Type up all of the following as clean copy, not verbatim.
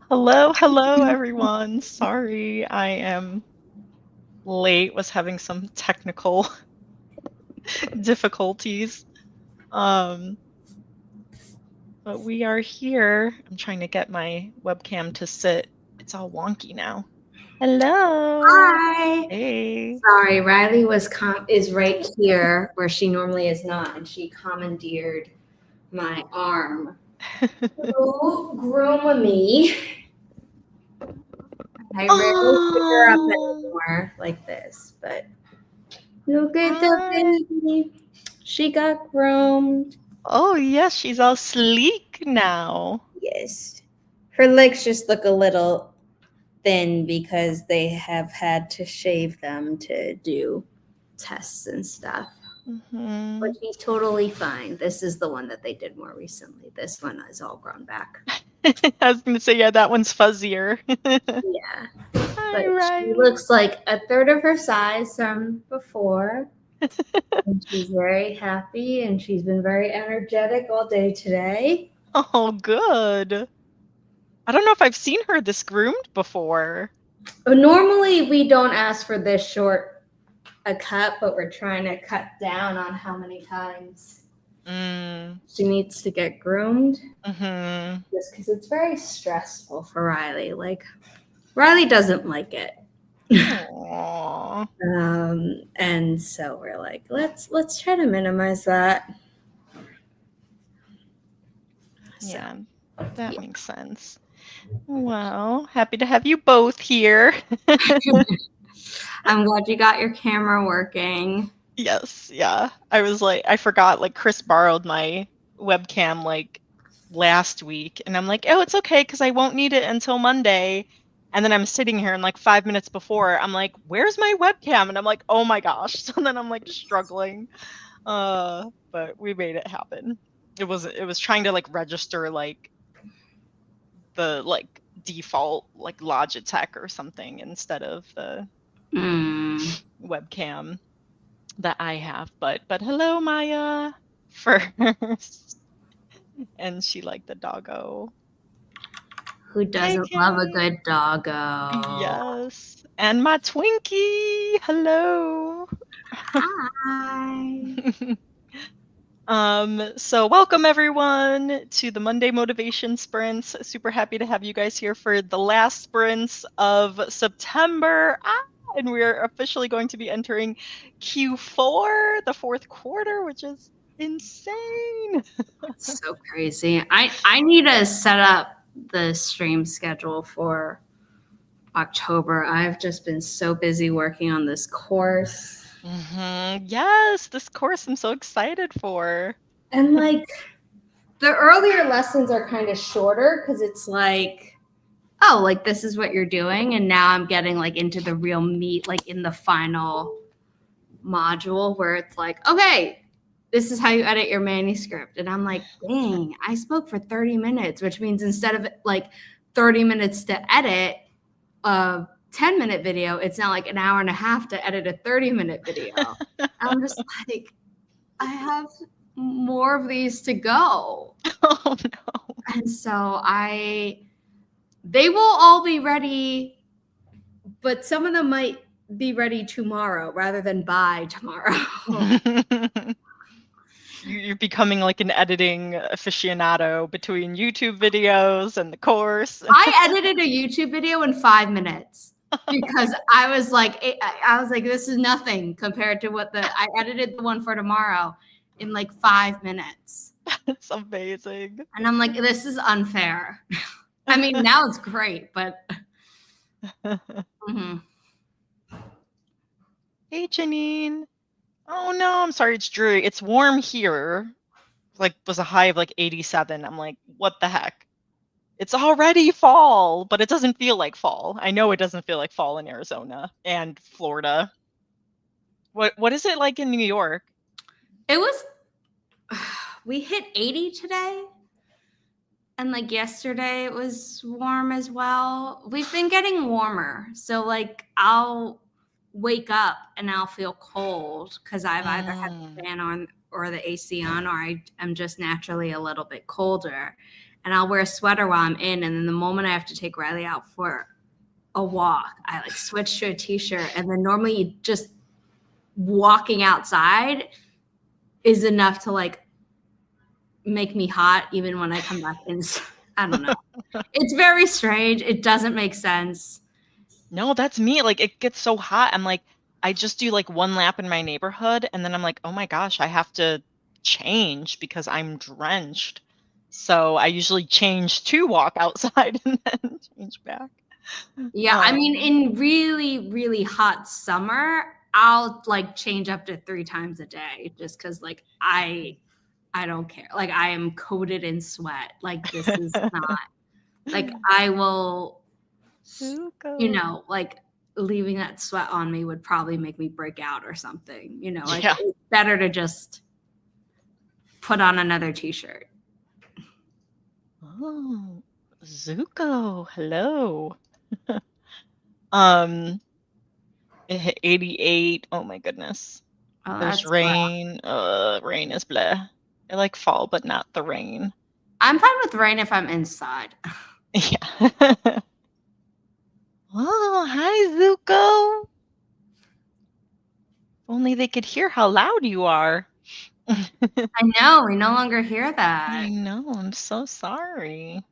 Hello, everyone. Sorry, I am late. Was having some technical difficulties. Um, but we are here. I'm trying to get my webcam to sit. It's all wonky now. Hello. Hi. Hey. Sorry, Riley is right here where she normally is not, and she commandeered my arm to groom me. I rarely pick her up Oh, anymore like this, but look at the hi. baby. She got groomed. Oh, yes, she's all sleek now. Yes. Her legs just look a little thin because they have had to shave them to do tests and stuff. But Hmm. she's totally fine. This is the one that they did more recently. This one is all grown back. I was gonna say, yeah, that one's fuzzier. Yeah. Hi, But she Riley. looks like a third of her size from before. And she's very happy and she's been very energetic all day today. Oh, good. I don't know if I've seen her this groomed before. Normally, we don't ask for this short a cut, but we're trying to cut down on how many times Mm, she needs to get groomed mm-hmm. just because it's very stressful for Riley. Like, Riley doesn't like it. Aww. And so we're like, let's try to minimize that. So Yeah, that yeah. makes sense. Well, happy to have you both here. I'm glad you got your camera working. Yes, yeah. I forgot, like, Chris borrowed my webcam, like, last week, and I'm like, oh, it's okay, because I won't need it until Monday. And then I'm sitting here, and like 5 minutes before, I'm like, where's my webcam? And I'm like, oh my gosh. So then I'm like struggling. But we made it happen. It was trying to like register like the like default like Logitech or something instead of the Mm. webcam that I have. But hello, Maya first. And she liked the doggo. Who Hey, doesn't love a Kay. good doggo? Yes. And my Twinkie. Hello. Hi. So welcome everyone to the Monday Motivation Sprints. Super happy to have you guys here for the last sprints of September. And we're officially going to be entering Q4, the fourth quarter, which is insane. So crazy. I need to set up the stream schedule for October. I've just been so busy working on this course. Yes, this course I'm so excited for. And like the earlier lessons are kind of shorter because it's like, oh, like this is what you're doing. And now I'm getting like into the real meat, like in the final module where it's like, okay, this is how you edit your manuscript. And I'm like, dang, I spoke for 30 minutes, which means instead of like 30 minutes to edit a 10-minute video, it's now like an hour and a half to edit a 30-minute video. I'm just like, I have more of these to go. Oh no. And so they will all be ready, but some of them might be ready tomorrow rather than by tomorrow. You're becoming like an editing aficionado between YouTube videos and the course. I edited a YouTube video in 5 minutes because I was like, this is nothing compared to I edited the one for tomorrow in like 5 minutes. It's amazing. And I'm like, this is unfair. I mean, now it's great, but. Mm-hmm. Hey, Janine. Oh no, I'm sorry, it's dreary. It's warm here. Like, was a high of like 87. I'm like, what the heck? It's already fall, but it doesn't feel like fall. I know it doesn't feel like fall in Arizona and Florida. What is it like in New York? It was, we hit 80 today. And like yesterday, it was warm as well. We've been getting warmer. So like I'll wake up and I'll feel cold because I've either had the fan on or the AC on, or I am just naturally a little bit colder. and I'll wear a sweater while I'm in. And then the moment I have to take Riley out for a walk, I like switch to a t-shirt. And then normally just walking outside is enough to like make me hot even when I come back in. I don't know. It's very strange. It doesn't make sense. No, that's me. Like it gets so hot. I'm like, I just do like one lap in my neighborhood and then I'm like, oh my gosh, I have to change because I'm drenched. So I usually change to walk outside and then change back. Yeah, I mean, in really, really hot summer, I'll like change up to 3 times a day just because like I don't care. Like I am coated in sweat. Like this is not like I will, you know, like leaving that sweat on me would probably make me break out or something. You know, like it's better to just put on another t-shirt. Oh, Zuko, hello. It hit 88. Oh my goodness. Oh, There's that's rain. Rain is bleh. I like fall, but not the rain. I'm fine with rain if I'm inside. Yeah. Oh, hi, Zuko. Only they could hear how loud you are. I know, we no longer hear that. I know, I'm so sorry.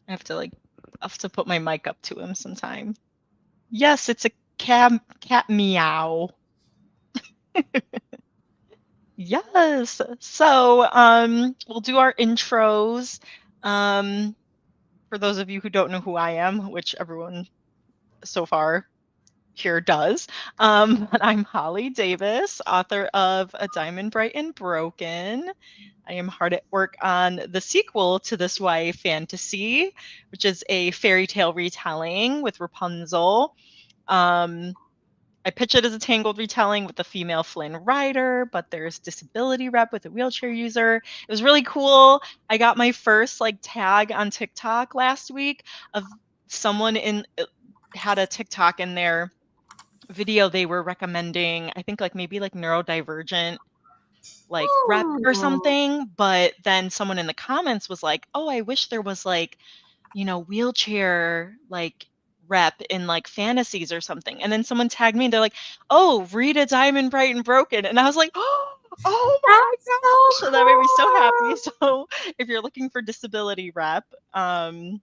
I have to put my mic up to him sometime. Yes, it's a cat meow. Yes. So, we'll do our intros. For those of you who don't know who I am, which everyone so far here does. But I'm Holly Davis, author of A Diamond Bright and Broken. I am hard at work on the sequel to this YA fantasy, which is a fairy tale retelling with Rapunzel. I pitch it as a Tangled retelling with a female Flynn writer, but there's disability rep with a wheelchair user. It was really cool. I got my first like tag on TikTok last week of someone had a TikTok in their video. They were recommending, I think like maybe like neurodivergent like rep or something, but then someone in the comments was like, "Oh, I wish there was like, wheelchair like rep in like fantasies or something." And then someone tagged me and they're like, "Oh, read A Diamond Bright and Broken." And I was like, "Oh my gosh." So that made me so happy. So if you're looking for disability rep, BIPOC,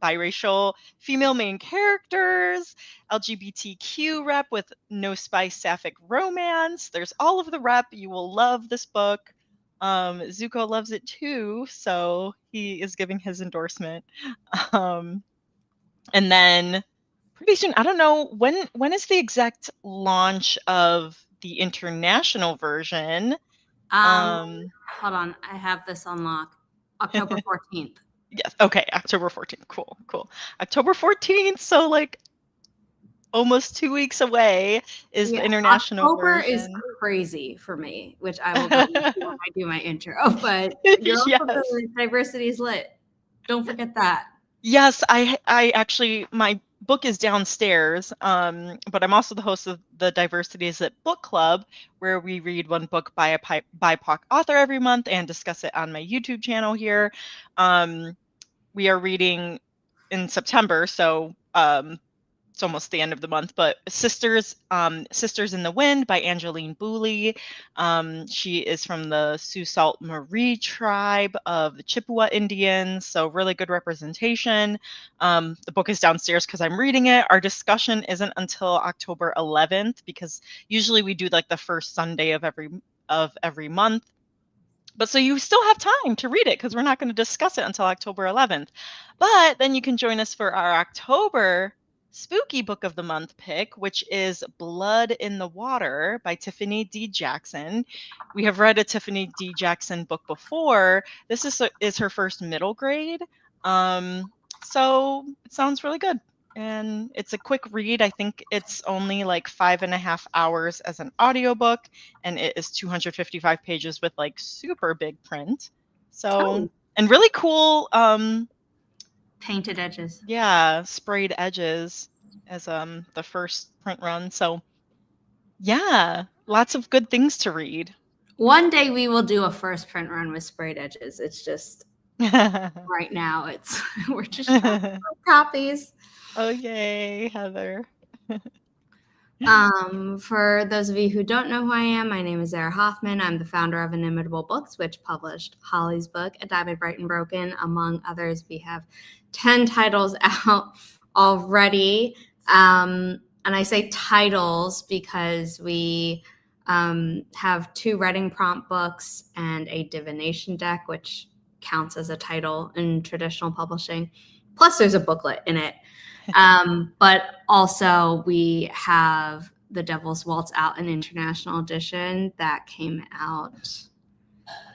biracial, female main characters, LGBTQ rep with no spice sapphic romance. There's all of the rep. You will love this book. Zuko loves it too, so he is giving his endorsement. And then pretty soon, I don't know when is the exact launch of the international version. Hold on, I have this on lock. October 14th. Yes. Okay. October 14th. Cool. October 14th. So like almost 2 weeks away is the international October version. is crazy for me, which I will go into when I do my intro. But you're also the diversity is lit. Don't forget that. Yes, I actually my book is downstairs, but I'm also the host of the Diversity is Lit book club, where we read one book by a BIPOC author every month and discuss it on my YouTube channel here. We are reading in September, so it's almost the end of the month, but Sisters in the Wind by Angeline Booley. She is from the Sault Ste. Marie tribe of the Chippewa Indians, so really good representation. The book is downstairs because I'm reading it. Our discussion isn't until October 11th because usually we do like the first Sunday of every month. But so you still have time to read it because we're not going to discuss it until October 11th. But then you can join us for our October spooky book of the month pick, which is Blood in the Water by Tiffany D. Jackson. We have read a Tiffany D. Jackson book before. This is her first middle grade. So it sounds really good. And it's a quick read. I think it's only like 5.5 hours as an audiobook, and it is 255 pages with like super big print. So, and really cool painted edges. Yeah, sprayed edges as the first print run. So yeah, lots of good things to read. One day we will do a first print run with sprayed edges. It's just right now we're just trying to copies. Oh, yay, Heather. For those of you who don't know who I am, my name is Zara Hoffman. I'm the founder of Inimitable Books, which published Holly's book, A Diamond Bright and Broken. Among others, we have 10 titles out already. And I say titles because we have 2 writing prompt books and a divination deck, which counts as a title in traditional publishing. Plus, there's a booklet in it. But also we have The Devil's Waltz out, an international edition that came out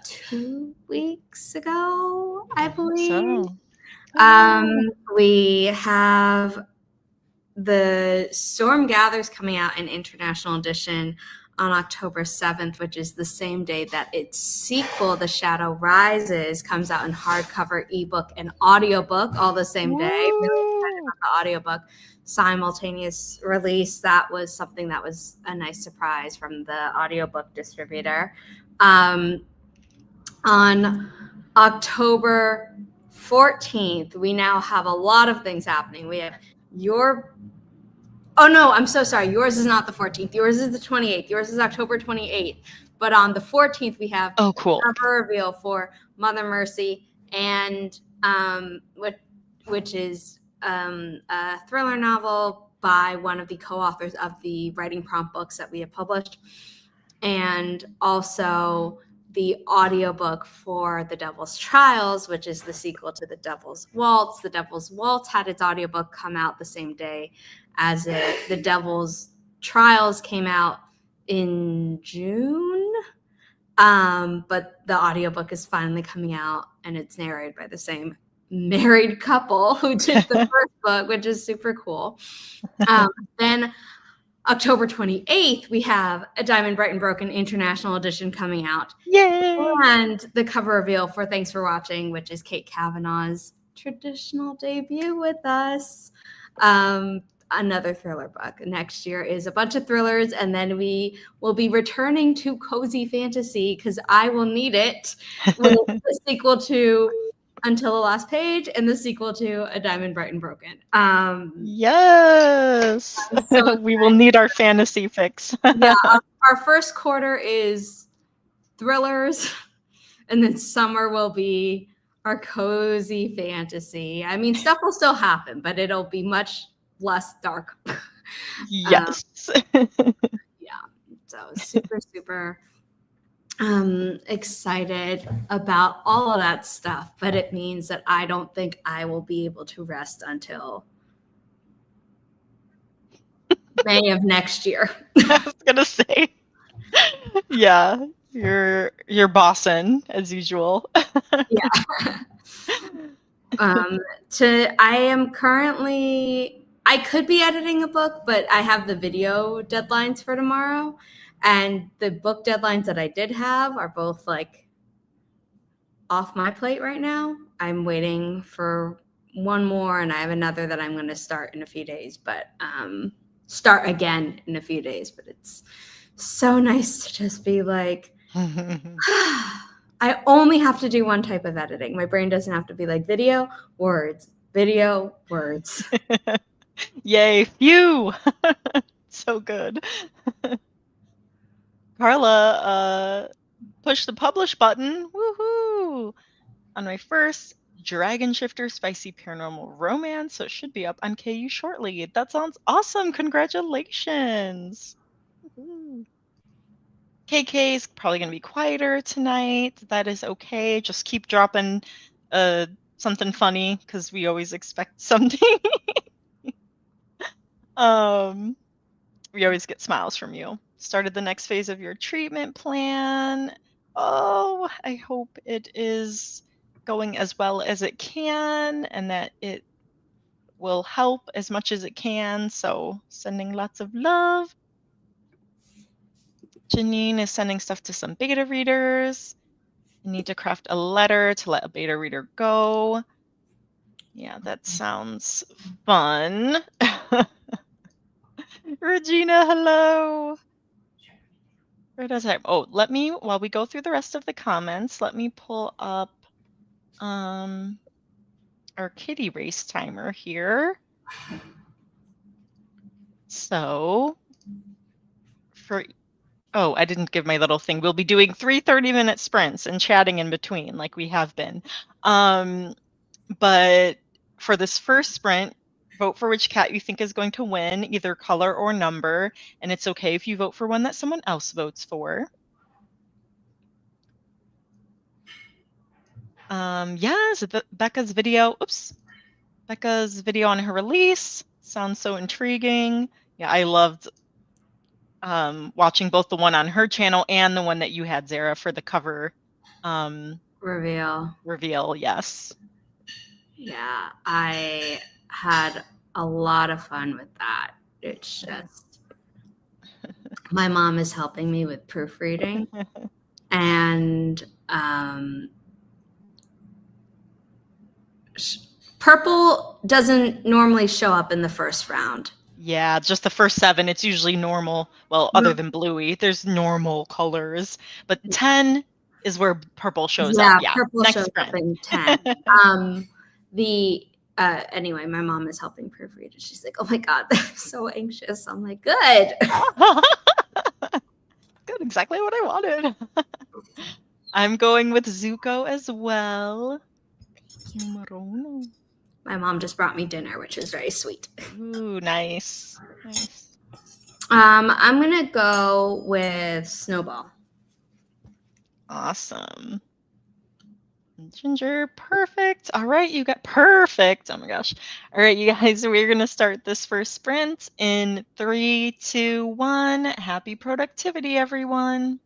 2 weeks ago, I believe. We have The Storm Gathers coming out in international edition on October 7th, which is the same day that its sequel, The Shadow Rises, comes out in hardcover, ebook, and audiobook all the same day. Really excited about the audiobook simultaneous release. That was something that was a nice surprise from the audiobook distributor. On October 14th, we now have a lot of things happening. We have Oh, no, I'm so sorry. Yours is not the 14th. Yours is the 28th. Yours is October 28th. But on the 14th, we have cool. cover reveal for Mother Mercy, and which is a thriller novel by one of the co-authors of the writing prompt books that we have published, and also the audiobook for The Devil's Trials, which is the sequel to The Devil's Waltz. The Devil's Waltz had its audiobook come out the same day as it. The Devil's Trials came out in June, but the audiobook is finally coming out, and it's narrated by the same married couple who did the first book, which is super cool. Then October 28th, we have A Diamond Bright and Broken International Edition coming out. Yay! And the cover reveal for Thanks for Watching, which is Kate Kavanaugh's traditional debut with us. Another thriller book. Next year is a bunch of thrillers, and then we will be returning to cozy fantasy because I will need it with the sequel to Until the Last Page and the sequel to A Diamond Bright and Broken. Yes! So we will need our fantasy fix. Yeah, our first quarter is thrillers, and then summer will be our cozy fantasy. I mean, stuff will still happen, but it'll be much less dark. Yes. Yeah. So super excited about all of that stuff, but it means that I don't think I will be able to rest until May of next year. I was gonna say, yeah, you're bossing as usual. Yeah. I could be editing a book, but I have the video deadlines for tomorrow, and the book deadlines that I did have are both like off my plate right now. I'm waiting for one more, and I have another that I'm going to start in a few days, but start again in a few days. But it's so nice to just be like, I only have to do one type of editing. My brain doesn't have to be like video, words, video, words. Yay, phew. So good. Carla, push the publish button. Woohoo! On my first Dragon Shifter Spicy Paranormal Romance, so it should be up on KU shortly. That sounds awesome. Congratulations. Woo-hoo. KK is probably going to be quieter tonight. That is okay. Just keep dropping something funny because we always expect something. We always get smiles from you. Started the next phase of your treatment plan. Oh, I hope it is going as well as it can and that it will help as much as it can. So sending lots of love. Janine is sending stuff to some beta readers. I need to craft a letter to let a beta reader go. Yeah, that sounds fun. Regina, hello. Right on time. Oh, while we go through the rest of the comments, let me pull up our kitty race timer here. So I didn't give my little thing. We'll be doing 3 30-minute sprints and chatting in between like we have been. But for this first sprint, vote for which cat you think is going to win, either color or number, and it's okay if you vote for one that someone else votes for. Yes, Becca's video on her release sounds so intriguing. Yeah, I loved watching both the one on her channel and the one that you had, Zara, for the cover reveal. Yes. Yeah, I had a lot of fun with that. It's just my mom is helping me with proofreading, and purple doesn't normally show up in the first round. Yeah, just the first 7. It's usually normal. Well, other than bluey, there's normal colors, but 10 is where purple shows up. Yeah, purple next shows sprint. up in 10. Anyway, my mom is helping proofread, and she's like, "Oh my god, I'm so anxious." I'm like, "Good." Good, exactly what I wanted. I'm going with Zuko as well. Thank you, Marono. My mom just brought me dinner, which is very sweet. Ooh, nice. Nice. I'm gonna go with Snowball. Awesome. Ginger, perfect. All right, you got perfect. Oh my gosh. All right, you guys, we're going to start this first sprint in 3, 2, 1. Happy productivity, everyone.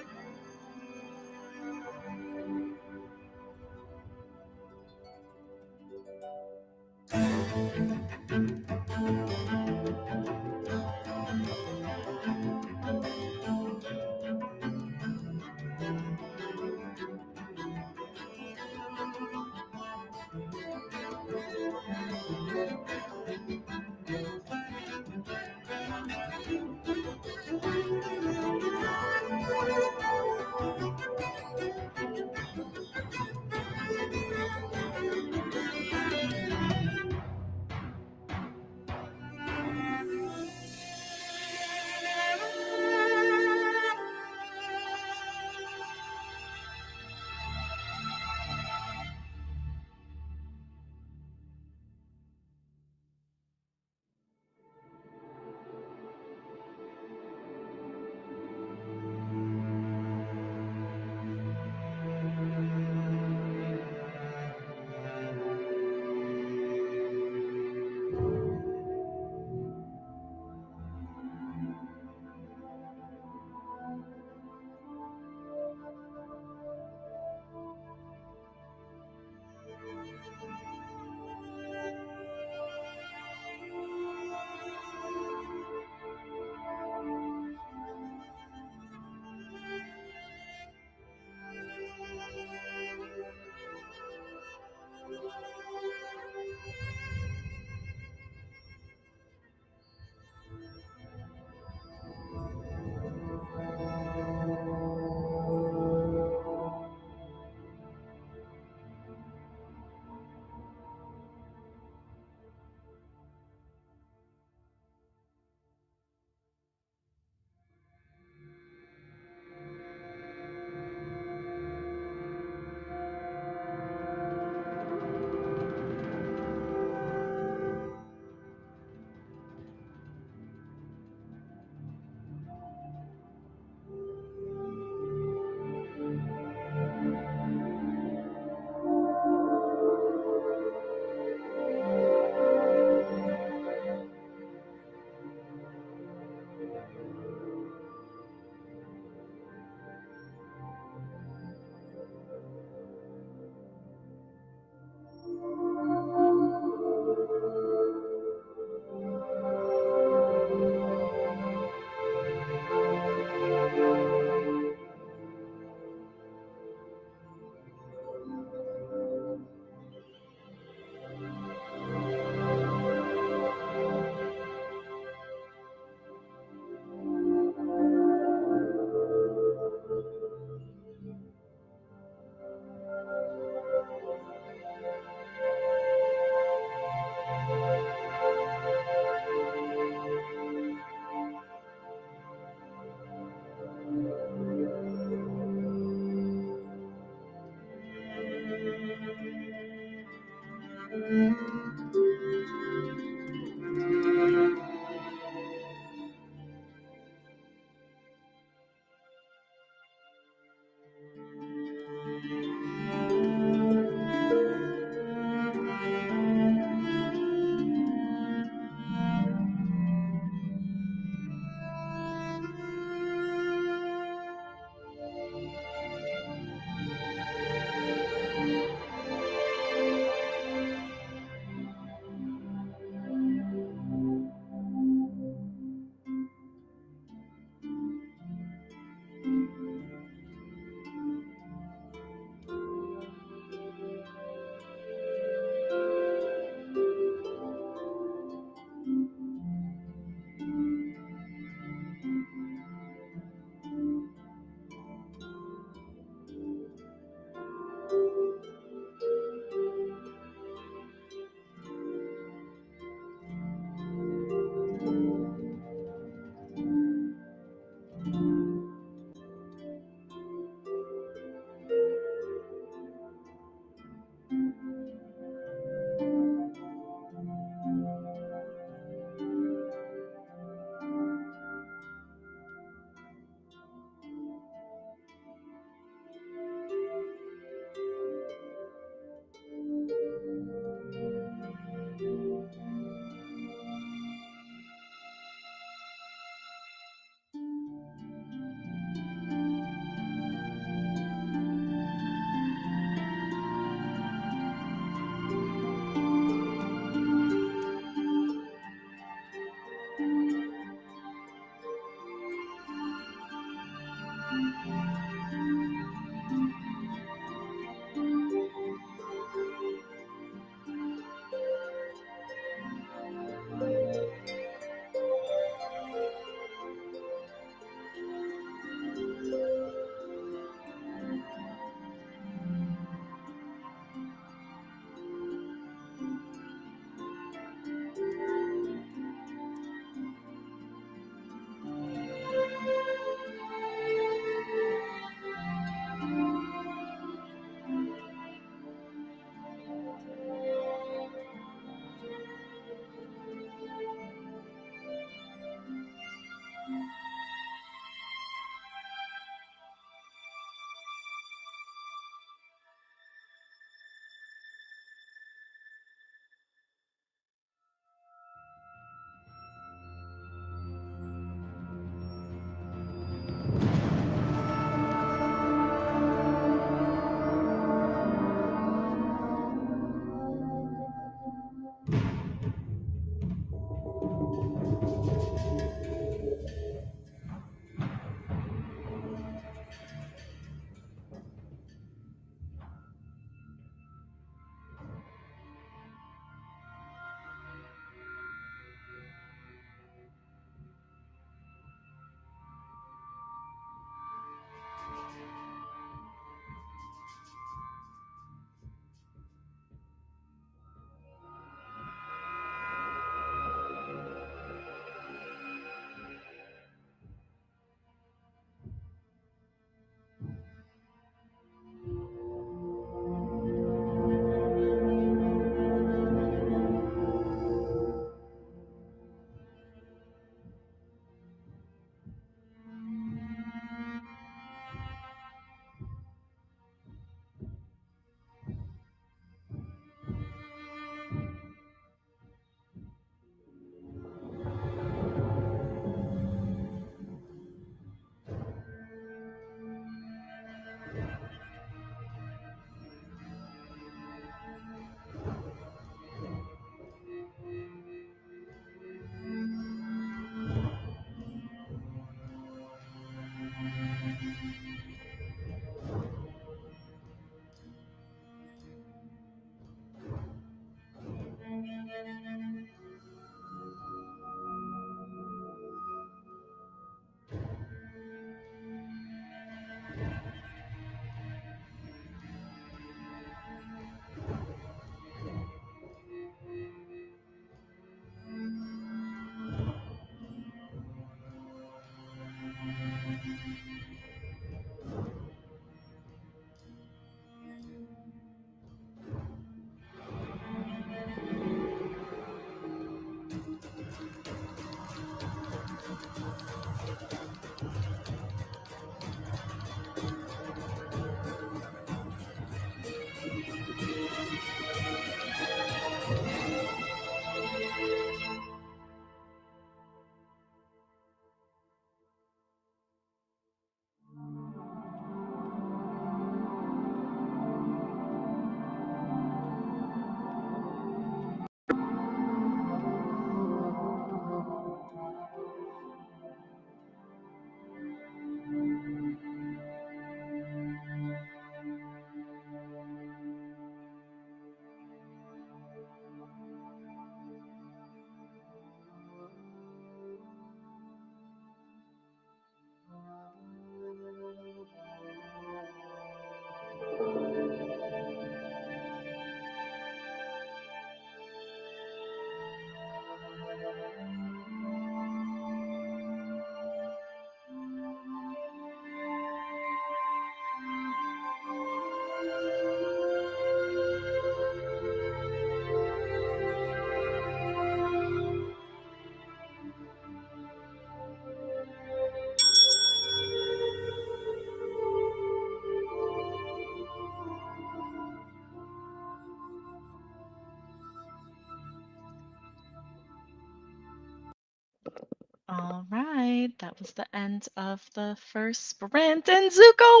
All right, that was the end of the first sprint, and Zuko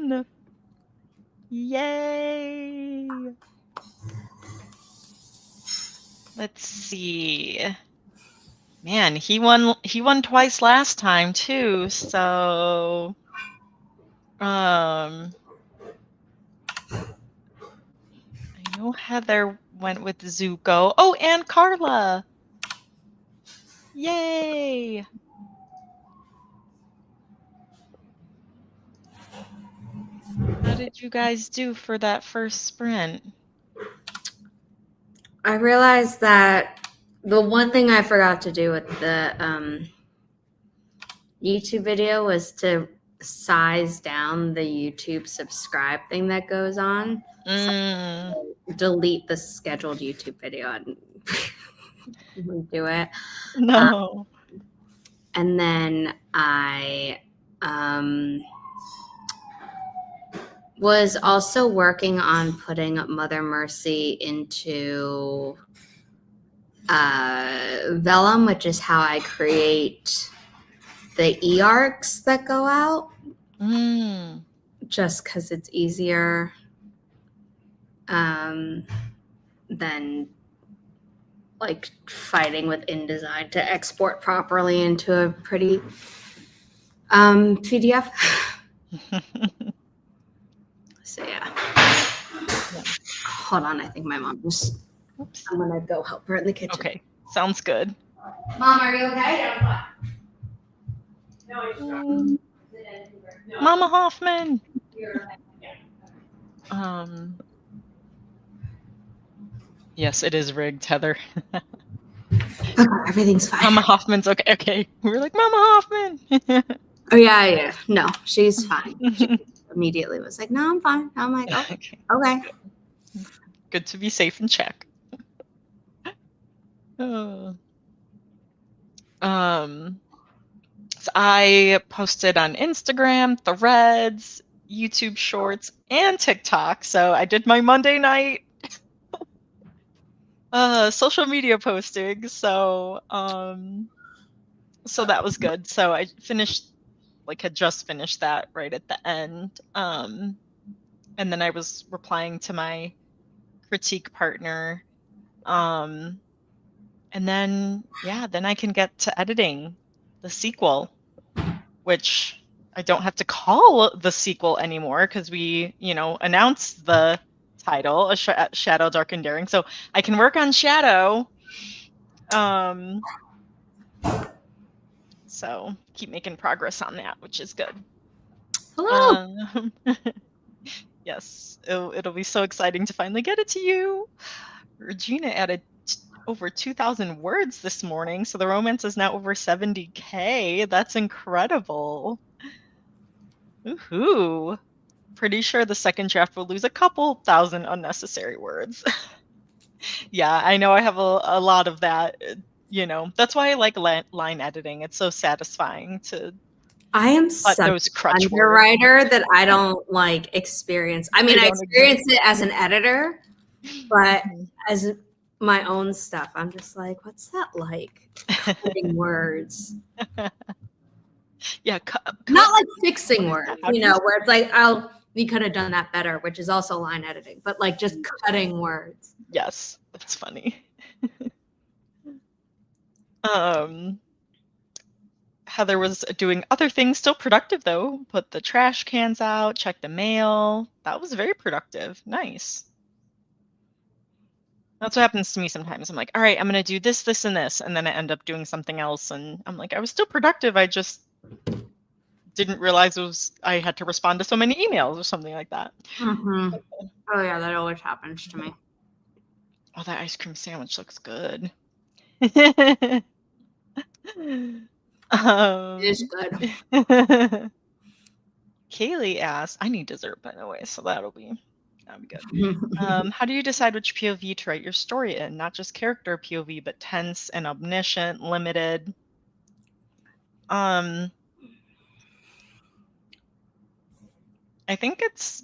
won! Yay! Let's see. Man, he won twice last time too, so I know Heather went with Zuko. Oh, and Carla. Yay! How did you guys do for that first sprint? I realized that the one thing I forgot to do with the YouTube video was to size down the YouTube subscribe thing that goes on. So delete the scheduled YouTube video and do it. No. And then I was also working on putting Mother Mercy into Vellum, which is how I create the e-arcs that go out. Just because it's easier than like fighting with InDesign to export properly into a pretty PDF. So yeah. Hold on, I think my mom just. Oops. I'm gonna go help her in the kitchen. Okay, sounds good. Mom, are you okay? No, Mama Hoffman. Yes, it is rigged, Heather. Okay, everything's fine. Mama Hoffman's okay. Okay, we were like Mama Hoffman. Oh yeah. No, she's fine. She immediately was like, "No, I'm fine." I'm like, "Oh, okay." Good to be safe and check. So I posted on Instagram, Threads, YouTube Shorts, and TikTok. So I did my Monday night social media posting. So so that was good. So I had just finished that right at the end. And then I was replying to my critique partner. And then I can get to editing the sequel, which I don't have to call the sequel anymore because we, announced the title, Shadow, Dark, and Daring. So I can work on Shadow. So keep making progress on that, which is good. Hello. Yes, it'll be so exciting to finally get it to you. Regina added over 2,000 words this morning, so the romance is now over 70K. That's incredible. Woohoo! Pretty sure the second draft will lose a couple thousand unnecessary words. Yeah, I know I have a lot of that. That's why I like line editing. It's so satisfying to. I am such an underwriter that I don't experience. I mean, I experience it as an editor, but as my own stuff, I'm just like, what's that like? Cutting words. Yeah, not like fixing words, where it's like, you could have done that better, which is also line editing, but just cutting words. Yes, that's funny. Heather was doing other things, still productive though. Put the trash cans out, check the mail. That was very productive. Nice. That's what happens to me sometimes. I'm like, all right, I'm going to do this, this, and this. And then I end up doing something else. And I'm like, I was still productive. I just didn't realize I had to respond to so many emails or something like that. Mm-hmm. Oh yeah, that always happens to me. Oh, that ice cream sandwich looks good. It is good. Kaylee asked, I need dessert, by the way, so that'll be good. How do you decide which POV to write your story in? Not just character POV, but tense and omniscient, limited. I think it's,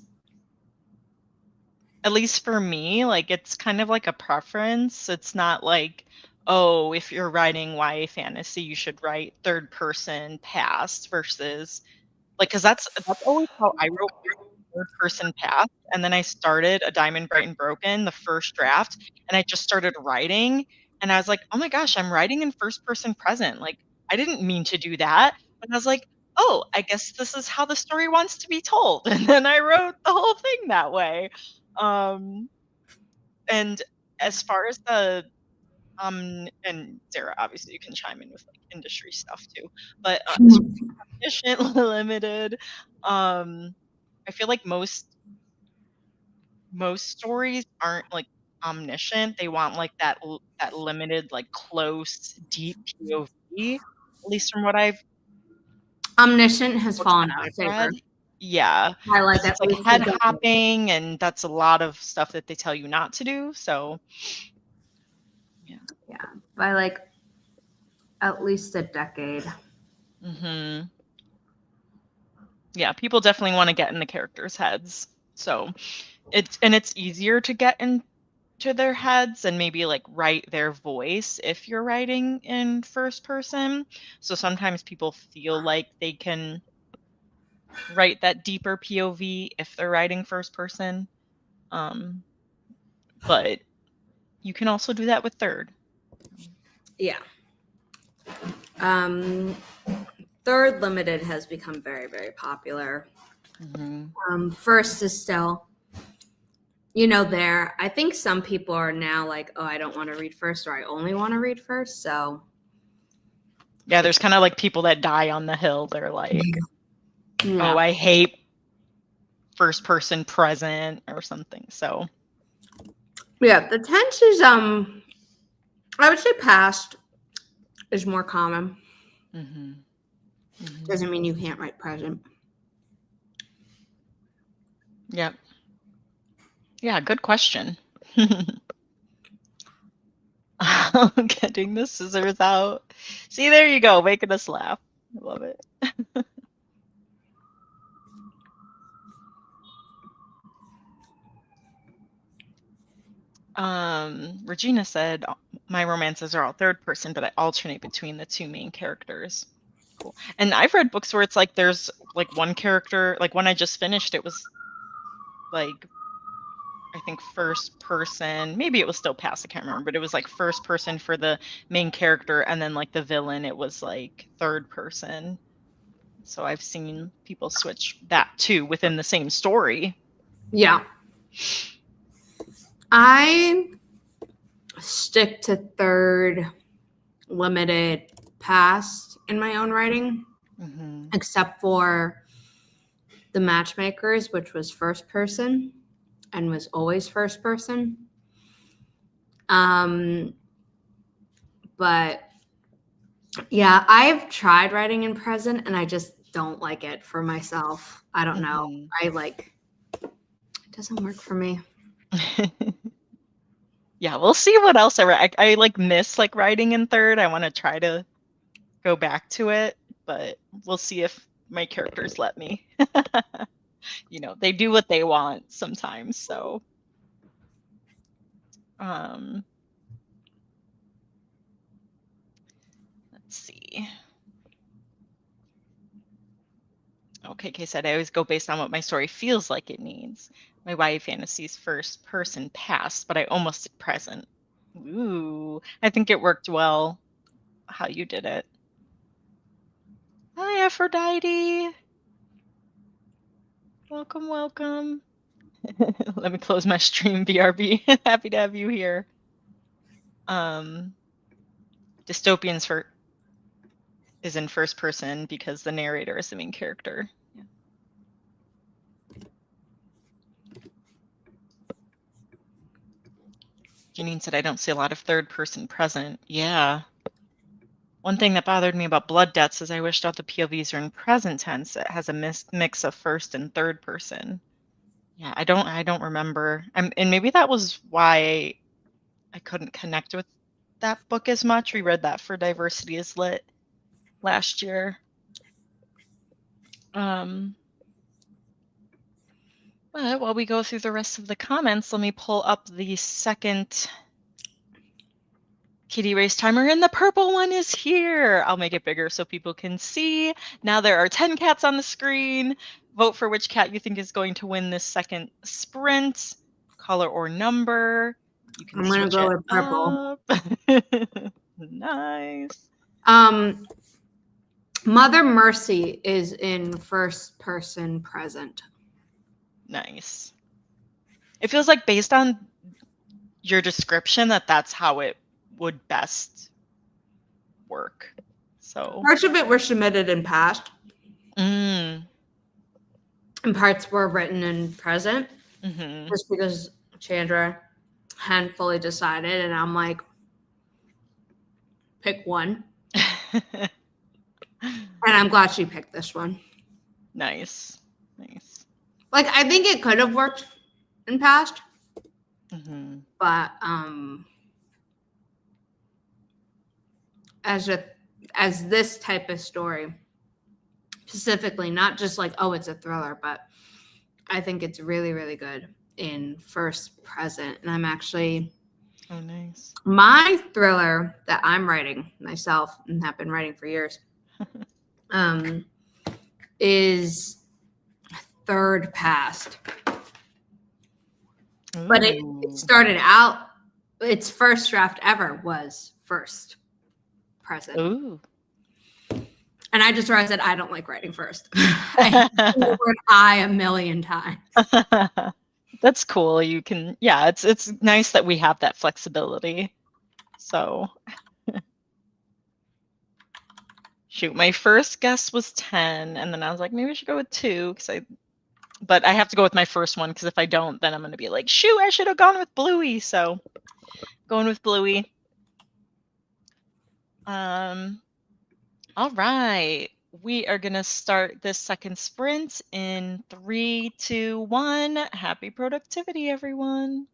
at least for me, it's kind of like a preference. It's not like, oh, if you're writing YA fantasy, you should write third person past versus like, because that's always how I wrote third person past. And then I started A Diamond Bright and Broken, the first draft, and I just started writing. And I was like, oh my gosh, I'm writing in first person present. Like, I didn't mean to do that. But I was like, oh, I guess this is how the story wants to be told. And then I wrote the whole thing that way. Um, and as far as and Zara, obviously you can chime in with like industry stuff too. But as efficient, limited, I feel like most stories aren't like omniscient. They want like that limited, like close, deep POV. At least from what I've Omniscient has books fallen that out of I've favor. read. Yeah, I like because at it's like least a head decade. hopping, and that's a lot of stuff that they tell you not to do. So yeah. Yeah, by like at least a decade. Hmm. Yeah, people definitely want to get in the characters' heads. So it's easier to get into their heads and maybe like write their voice if you're writing in first person. So sometimes people feel like they can write that deeper POV if they're writing first person. But you can also do that with third. Yeah. Third limited has become very, very popular. Mm-hmm. First is still, there. I think some people are now like, oh, I don't want to read first, or I only want to read first. So Yeah, there's kind of like people that die on the hill. They're like, yeah. oh, I hate first person present or something. So Yeah, the tense is I would say past is more common. mm-hmm. Mm-hmm. Doesn't mean you can't write present. Yep. Yeah, good question. Getting the scissors out. See, there you go, making us laugh. I love it. Regina said, my romances are all third person, but I alternate between the two main characters. Cool. And I've read books where it's like there's like one character, like when I just finished, it was like I think first person, maybe it was still past, I can't remember, but it was like first person for the main character, and then like the villain, it was like third person. So I've seen people switch that too within the same story. Yeah. I stick to third limited past in my own writing, except for the Matchmakers, which was first person and was always first person. But yeah, I've tried writing in present and I just don't like it for myself. I don't know. It doesn't work for me. Yeah, we'll see what else I write. I like miss like writing in third. I want to try to go back to it, but we'll see if my characters let me. They do what they want sometimes, so let's see. Okay, Kay said I always go based on what my story feels like it needs. My YA fantasy's first person past, but I almost did present. Ooh, I think it worked well how you did it. Hi, Aphrodite. Welcome, welcome. Let me close my stream, BRB. Happy to have you here. Dystopians is in first person because the narrator is the main character. Yeah. Janine said, I don't see a lot of third person present. Yeah. One thing that bothered me about Blood Debts is I wished all the POVs are in present tense. It has a mix of first and third person. Yeah, I don't remember. And maybe that was why I couldn't connect with that book as much. We read that for Diversity is Lit last year. But while we go through the rest of the comments, let me pull up the second Kitty race timer, and the purple one is here. I'll make it bigger so people can see. Now there are 10 cats on the screen. Vote for which cat you think is going to win this second sprint. Color or number. You can I'm gonna switch go it with purple. up. Nice. Mother Mercy is in first person present. Nice. It feels like based on your description that's how it would best work. So Parts of it were submitted in past, mm, and parts were written in present. mm-hmm. Just because Chandra hadn't fully decided, and I'm like, pick one. And I'm glad she picked this one. Nice. Like, I think it could have worked in past, Mm-hmm. but as this type of story, specifically, not just like, oh, it's a thriller, but I think it's really, really good in first present. And I'm actually Nice. my thriller that I'm writing myself and have been writing for years is third past. Ooh. But it started out, its first draft ever was first present. Ooh. And I just realized that I don't like writing first. I use the word I a million times. That's cool. You can, yeah, it's nice that we have that flexibility. So shoot, my first guess was 10, and then I was like, maybe I should go with 2 but I have to go with my first one because if I don't, then I'm going to be like, shoot, I should have gone with Bluey. So going with Bluey. All right. We are going to start this second sprint in 3, 2, 1. Happy productivity, everyone.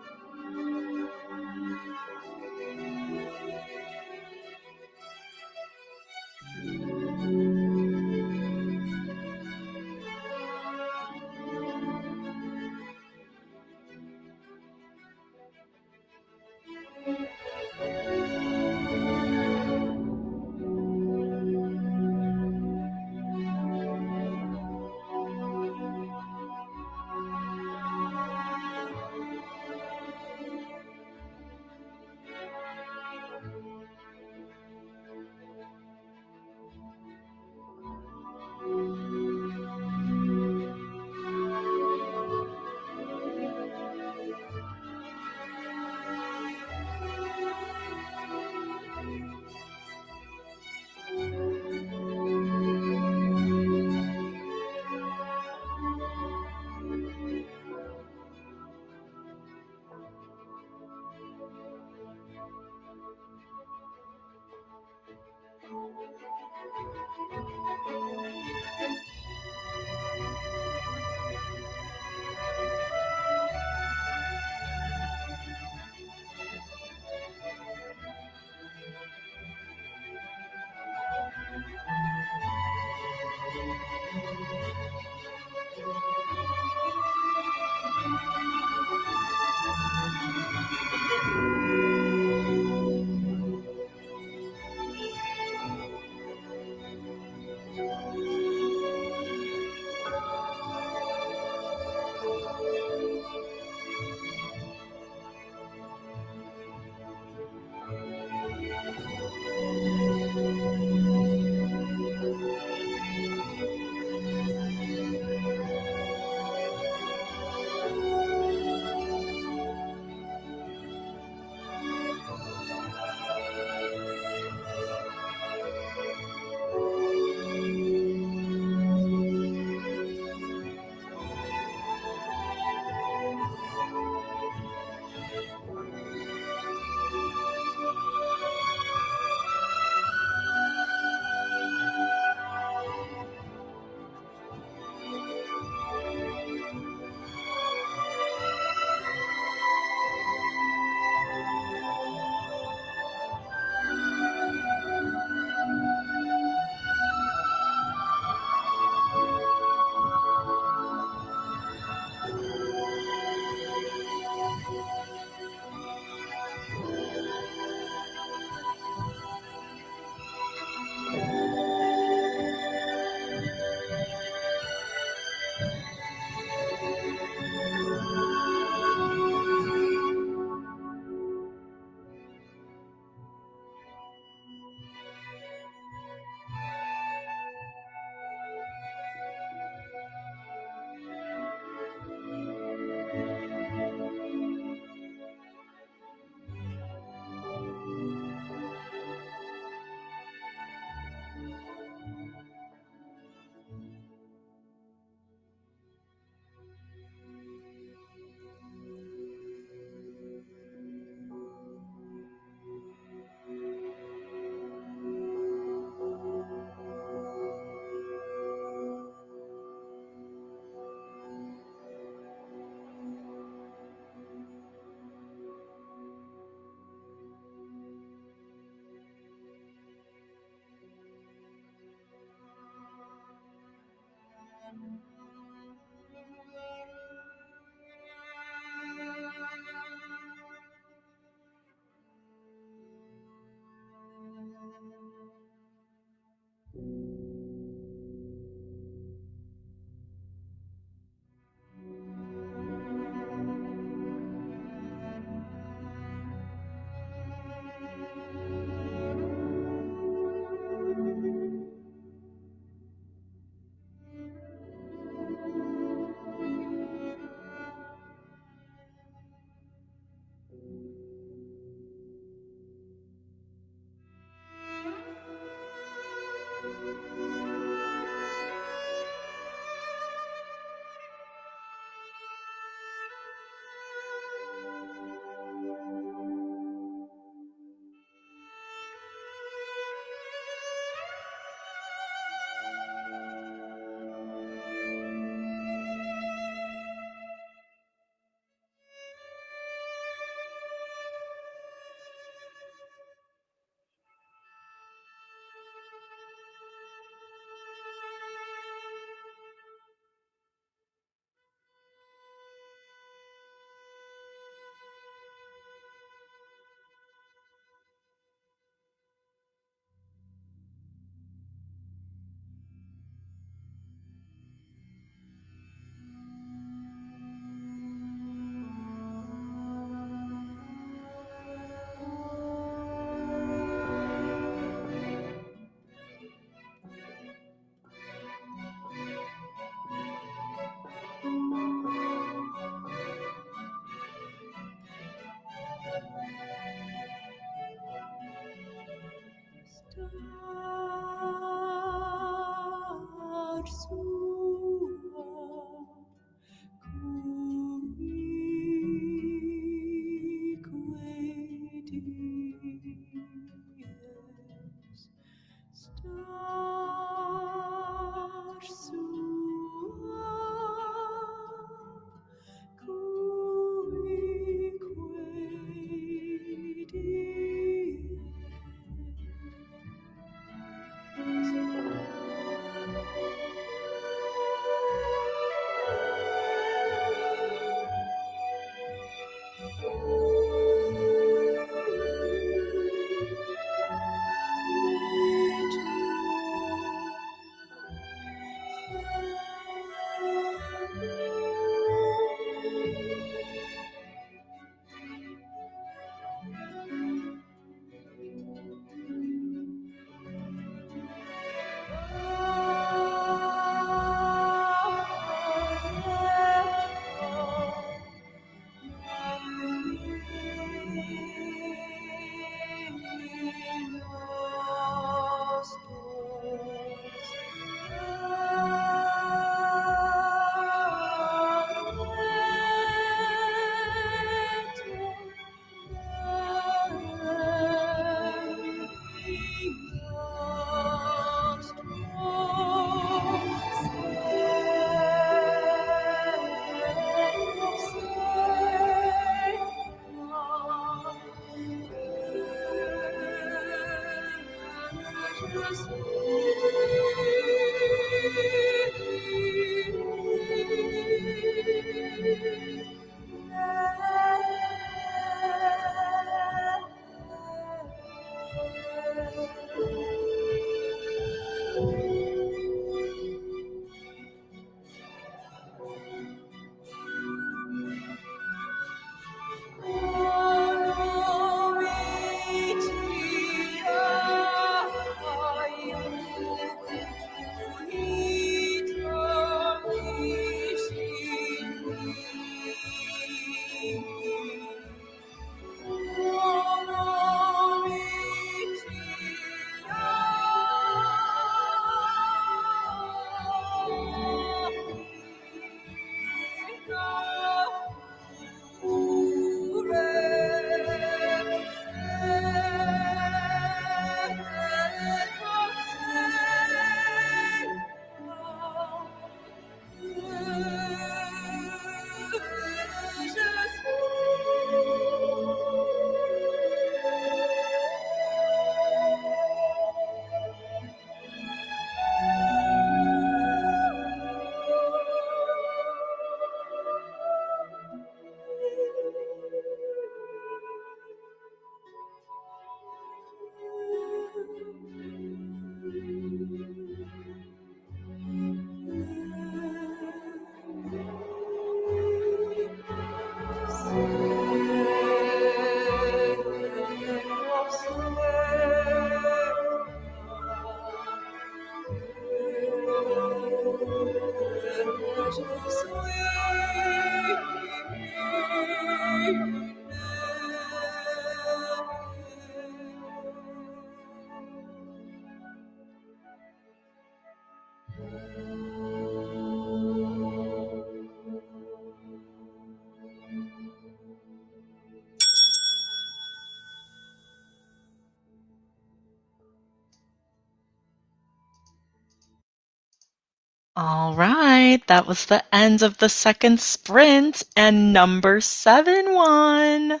All right, that was the end of the second sprint, and number 7 won.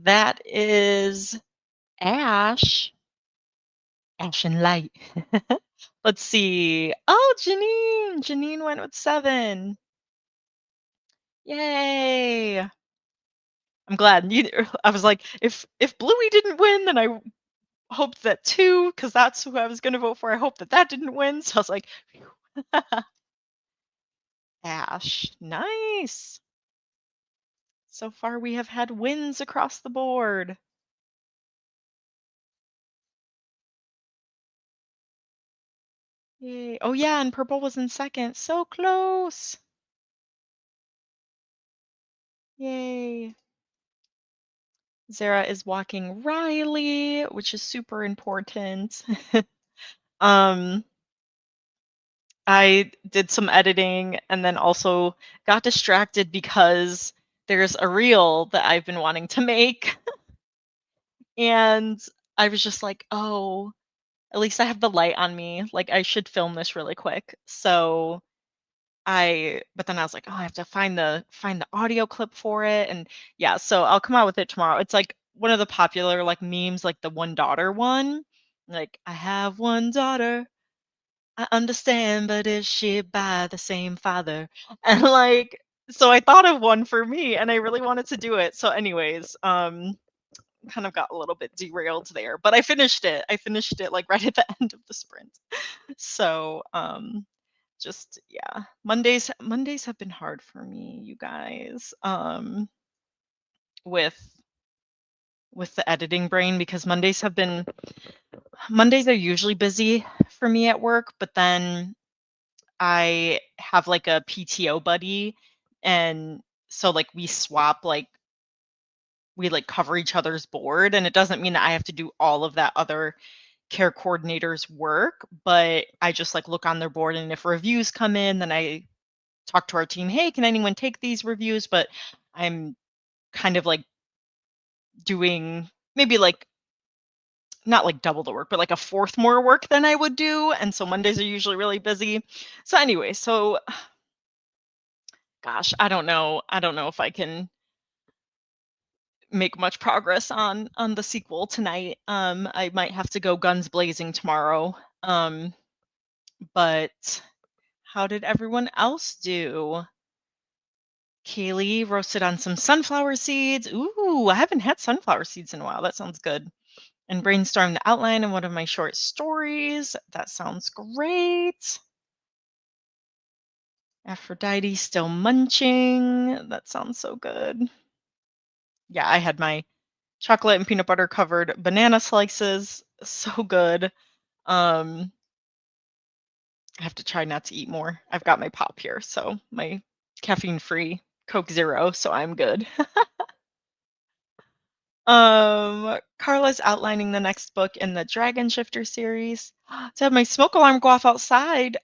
That is Ash. Ash and Light. Let's see. Oh, Janine. Janine went with 7. Yay. I'm glad. I was like, if Bluey didn't win, then I hoped that 2, because that's who I was going to vote for. I hope that that didn't win. So I was like, Ash. Nice. So far, we have had wins across the board. Yay. Oh, yeah, and purple was in second. So close. Yay. Zara is walking Riley, which is super important. um, I did some editing and then also got distracted because there's a reel that I've been wanting to make. And I was just like, oh, at least I have the light on me. Like, I should film this really quick. So but then I was like, oh, I have to find the audio clip for it. And yeah, so I'll come out with it tomorrow. It's like one of the popular like memes, like the one daughter one. Like, I have one daughter. I understand, but is she by the same father? And like, so I thought of one for me and I really wanted to do it. So anyways, kind of got a little bit derailed there, but I finished it. I finished it like right at the end of the sprint. So, just yeah, Mondays have been hard for me, you guys. With the editing brain because Mondays are usually busy for me at work, but then I have like a PTO buddy, and so like we swap, like we like cover each other's board, and it doesn't mean that I have to do all of that other care coordinator's work, but I just like look on their board, and if reviews come in, then I talk to our team, hey, can anyone take these reviews? But I'm kind of like doing maybe like not like double the work, but like a fourth more work than I would do. And so Mondays are usually really busy. So anyway, so gosh, I don't know. I don't know if I can make much progress on the sequel tonight. I might have to go guns blazing tomorrow. But how did everyone else do? Kaylee roasted on some sunflower seeds. Ooh, I haven't had sunflower seeds in a while. That sounds good. And brainstormed the outline of one of my short stories. That sounds great. Aphrodite still munching. That sounds so good. Yeah, I had my chocolate and peanut butter covered banana slices. So good. I have to try not to eat more. I've got my pop here, so my caffeine-free Coke Zero, so I'm good. Carla's outlining the next book in the Dragon Shifter series. To have my smoke alarm go off outside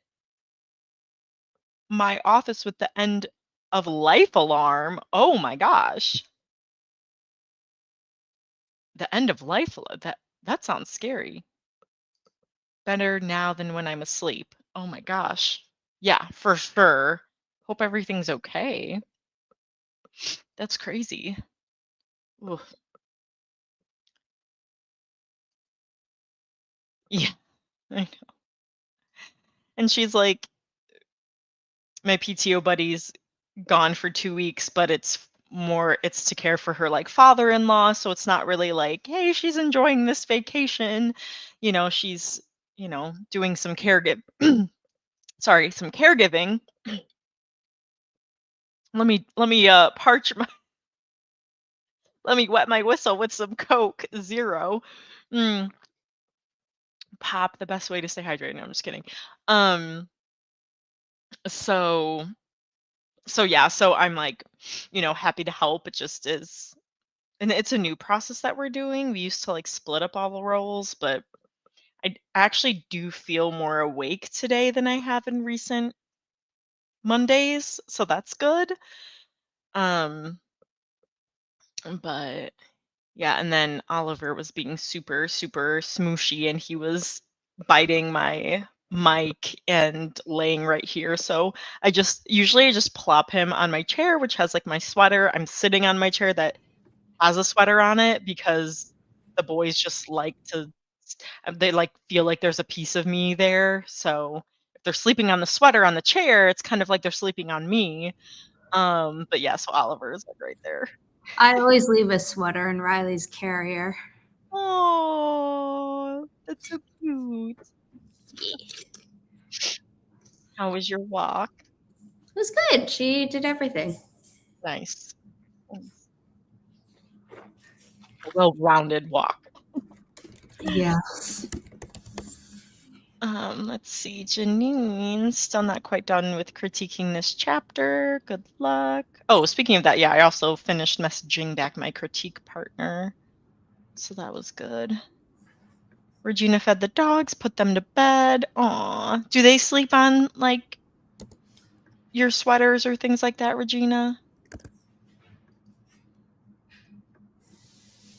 my office with the end of life alarm. Oh my gosh. The end of life that sounds scary. Better now than when I'm asleep. Oh my gosh. Yeah, for sure. Hope everything's okay. That's crazy. Oof. Yeah, I know. And she's like, my PTO buddy's gone for 2 weeks, but it's to care for her like father-in-law, so it's not really like, hey, she's enjoying this vacation. She's, doing some some caregiving. Let me let me wet my whistle with some Coke Zero. Mm, pop, the best way to stay hydrated. No, I'm just kidding. Um, so yeah, so I'm like, happy to help. It just is, and it's a new process that we're doing. We used to like split up all the roles, but I actually do feel more awake today than I have in recent Mondays, so that's good. Um, but yeah, and then Oliver was being super, super smooshy, and he was biting my mic and laying right here. So I just plop him on my chair, which has like my sweater. I'm sitting on my chair that has a sweater on it because the boys just like they like feel like there's a piece of me there. So if they're sleeping on the sweater on the chair, it's kind of like they're sleeping on me. But yeah, so Oliver is like right there. I always leave a sweater in Riley's carrier. Oh, that's so cute. How was your walk? It was good. She did everything. Nice. Nice. A well-rounded walk. Yes. Let's see. Janine's still not quite done with critiquing this chapter. Good luck. Oh, speaking of that, yeah, I also finished messaging back my critique partner. So that was good. Regina fed the dogs, put them to bed. Aw. Do they sleep on, like, your sweaters or things like that, Regina?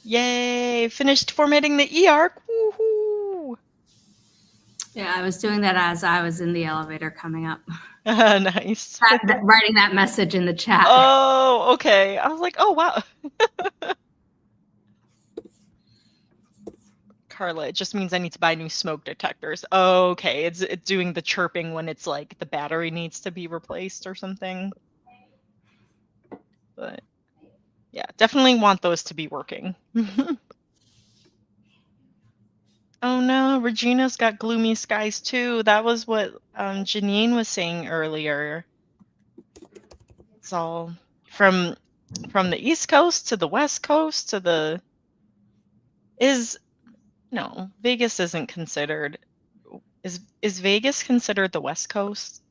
Yay! Finished formatting the e-arc. Woohoo! Yeah, I was doing that as I was in the elevator coming up. Nice. Writing that message in the chat. Oh, okay. I was like, oh, wow. Carla, it just means I need to buy new smoke detectors. Okay, it's doing the chirping when it's like the battery needs to be replaced or something. But yeah, definitely want those to be working. Oh no, Regina's got gloomy skies too. That was what Janine was saying earlier. It's all from the East Coast to the West Coast to the no, Vegas isn't considered. Is Vegas considered the West Coast?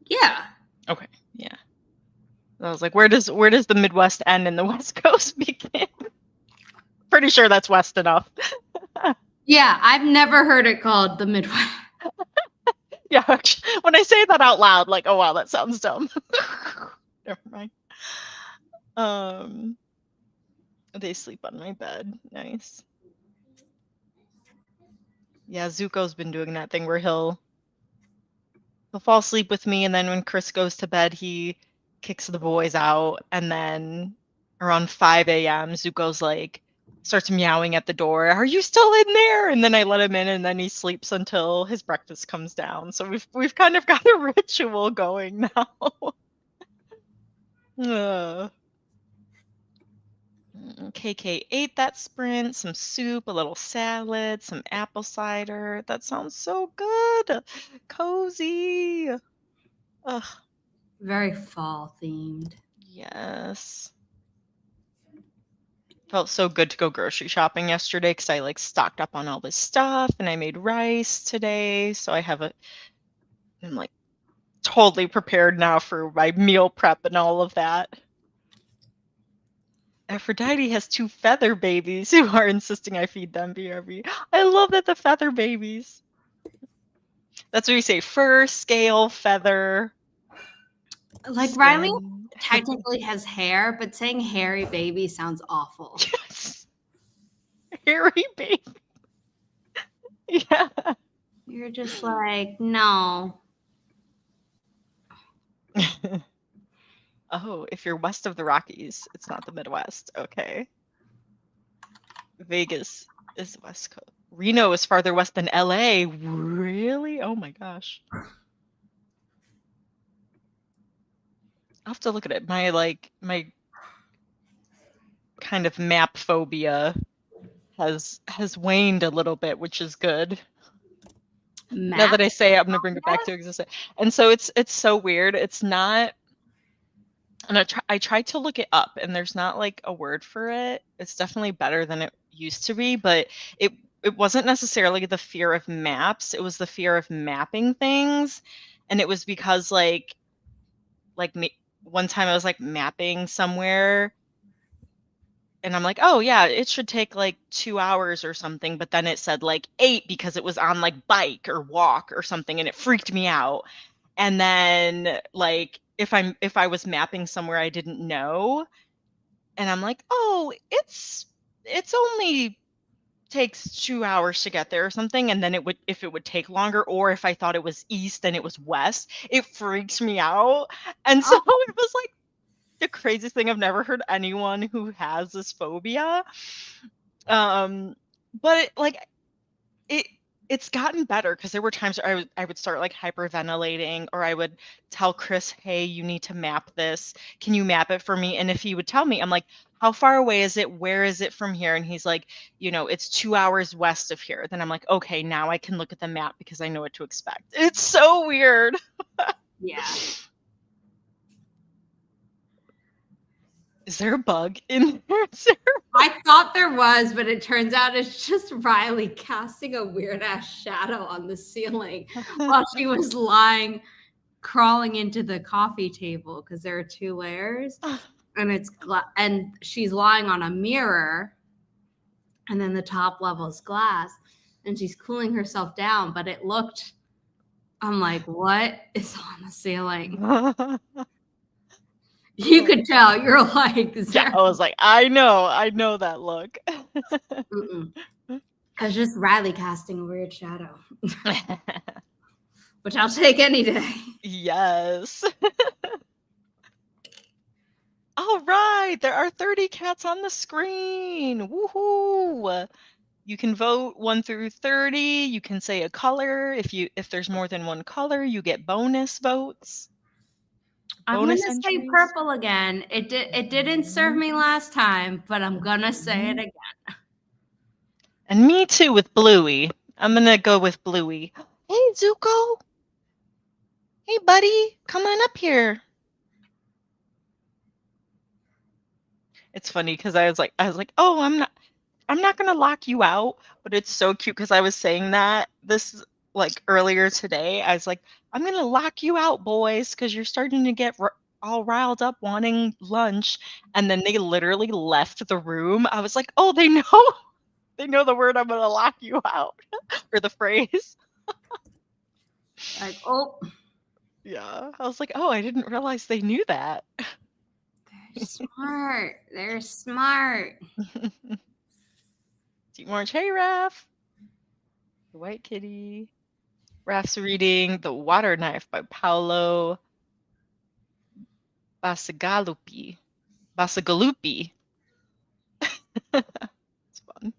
Yeah. Okay, yeah. I was like, where does the Midwest end and the West Coast begin? Pretty sure that's west enough. Yeah, I've never heard it called the Midwest. Yeah, when I say that out loud, like, oh wow, that sounds dumb. Never mind. They sleep on my bed. Nice. Yeah, Zuko's been doing that thing where he'll fall asleep with me, and then when Chris goes to bed, he kicks the boys out, and then around 5 a.m., Zuko's like starts meowing at the door. Are you still in there? And then I let him in, and then he sleeps until his breakfast comes down. So we've kind of got a ritual going now. KK ate that sprint, some soup, a little salad, some apple cider. That sounds so good. Cozy. Ugh. Very fall themed. Yes. Felt so good to go grocery shopping yesterday because I like stocked up on all this stuff and I made rice today. So I'm like totally prepared now for my meal prep and all of that. Aphrodite has 2 feather babies who are insisting I feed them BRB. I love that, the feather babies. That's what you say, fur, scale, feather. Like skin. Riley technically has hair, but saying hairy baby sounds awful. Yes. Hairy baby. Yeah. You're just like, no. Oh, if you're west of the Rockies, it's not the Midwest. Okay. Vegas is West Coast. Reno is farther west than LA. Really? Oh my gosh. I'll have to look at it. My kind of map phobia has waned a little bit, which is good. Now that I say it, I'm gonna bring it back to existence. And so it's so weird. It's not, and I tried to look it up, and there's not like a word for it. It's definitely better than it used to be, but it wasn't necessarily the fear of maps. It was the fear of mapping things, and it was because one time I was like mapping somewhere, and I'm like, oh yeah, it should take like 2 hours or something, but then it said like 8 because it was on like bike or walk or something, and it freaked me out. And then like if I was mapping somewhere I didn't know, and I'm like, oh, it's only takes 2 hours to get there or something, and then if it would take longer, or if I thought it was east and it was west, it freaks me out. And so it was like the craziest thing. I've never heard anyone who has this phobia. But it's gotten better because there were times where I would start like hyperventilating, or I would tell Chris, hey, you need to map this. Can you map it for me? And if he would tell me, I'm like, how far away is it? Where is it from here? And he's like, it's 2 hours west of here. Then I'm like, okay, now I can look at the map because I know what to expect. It's so weird. Yeah. Is there a bug in there? I thought there was, but it turns out it's just Riley casting a weird ass shadow on the ceiling while she was crawling into the coffee table because there are 2 layers, and and she's lying on a mirror, and then the top level is glass, and she's cooling herself down, but it looked, I'm like, what is on the ceiling? You could tell. You're like, Yeah, I was like, I know that look. Mm-mm. I was just Riley casting a weird shadow, which I'll take any day. Yes. All right, there are 30 cats on the screen. Woohoo! You can vote 1 through 30. You can say a color. If there's more than one color, you get bonus votes. I'm Bonus gonna say entries. purple again. It didn't serve me last time, but I'm gonna say it again. And me too with Bluey. I'm gonna go with Bluey. Hey, Zuko. Hey, buddy. Come on up here. It's funny because I was like, oh, I'm not gonna lock you out, but it's so cute because I was saying that this like earlier today. I was like, I'm gonna lock you out, boys, because you're starting to get all riled up wanting lunch, and then they literally left the room. I was like, oh, they know, they know the word I'm gonna lock you out, or the phrase. Like, oh, Yeah, I was like, oh, I didn't realize they knew that. they're smart. They're smart. Deep Orange, hey, Raph. The White Kitty. Raph's reading The Water Knife by Paolo Bacigalupi. Bacigalupi. It's fun.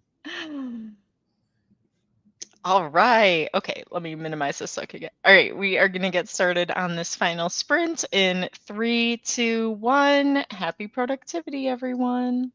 All right. Okay, let me minimize this so I can get. All right, we are going to get started on this final sprint in 3, 2, 1. Happy productivity, everyone.